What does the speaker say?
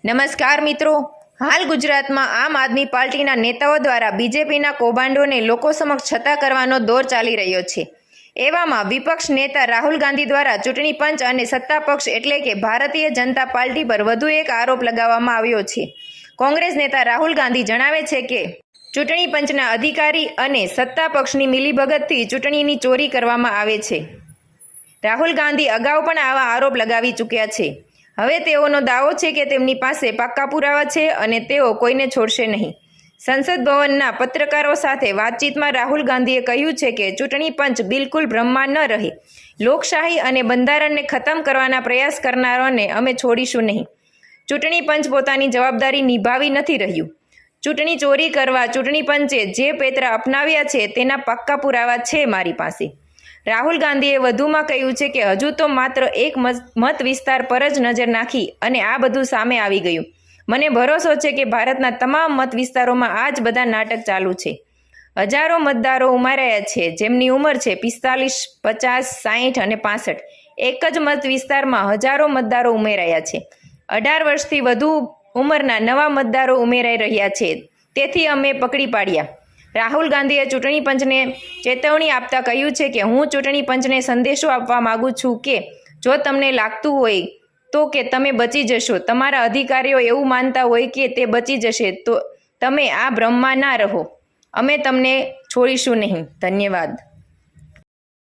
નમસ્કાર મિત્રો, હાલ ગુજરાતમાં આમ આદમી પાર્ટીના નેતાઓ દ્વારા બીજેપીના કૌભાંડોને લોકો સમક્ષ છતા કરવાનો દોર ચાલી રહ્યો છે। એવામાં વિપક્ષ નેતા રાહુલ ગાંધી દ્વારા ચૂંટણી પંચ અને સત્તા પક્ષ એટલે કે ભારતીય જનતા પાર્ટી પર વધુ એક આરોપ લગાવવામાં આવ્યો છે। કોંગ્રેસ નેતા રાહુલ ગાંધી જણાવે છે કે ચૂંટણી પંચના અધિકારી અને સત્તા પક્ષની મિલીભગતથી ચૂંટણીની ચોરી કરવામાં આવે છે। રાહુલ ગાંધી અગાઉ પણ આવા આરોપ લગાવી ચૂક્યા છે। હવે તેઓનો દાવો છે કે તેમની પાસે પાક્કા પુરાવા છે અને તેઓ કોઈને છોડશે નહીં। સંસદ ભવનના પત્રકારો સાથે વાતચીતમાં રાહુલ ગાંધીએ કહ્યું છે કે ચૂંટણી પંચ બિલકુલ બ્રહ્મા ન રહે। લોકશાહી અને બંધારણને ખતમ કરવાના પ્રયાસ કરનારાઓને અમે છોડીશું નહીં। ચૂંટણી પંચ પોતાની જવાબદારી નિભાવી નથી રહ્યું। ચૂંટણી ચોરી કરવા ચૂંટણી પંચે જે પેંતરા અપનાવ્યા છે તેના પાક્કા પુરાવા છે મારી પાસે। રાહુલ ગાંધીએ વધુમાં કહ્યું છે કે હજુ તો માત્ર એક મત વિસ્તાર પર જ નજર નાખી અને આ બધું સામે આવી ગયું। મને ભરોસો છે કે ભારતના તમામ મત વિસ્તારોમાં આ જ બધા નાટક ચાલુ છે। હજારો મતદારો ઉમેરાયા છે જેમની ઉંમર છે 45, 50, 60 અને 65। એક જ મત વિસ્તારમાં હજારો મતદારો ઉમેરાયા છે। 18 વર્ષથી વધુ ઉંમરના નવા મતદારો ઉમેરાઈ રહ્યા છે, તેથી અમે પકડી પાડ્યા। રાહુલ ગાંધીએ ચૂંટણી પંચને ચેતવણી આપતા કહ્યું છે કે હું ચૂંટણી પંચને સંદેશો આપવા માગું છું કે જો તમને લાગતું હોય તો કે તમે બચી જશો, તમારા અધિકારીઓ એવું માનતા હોય કે તે બચી જશે, તો તમે આ ભ્રમમાં ના રહો। અમે તમને છોડીશું નહીં। ધન્યવાદ।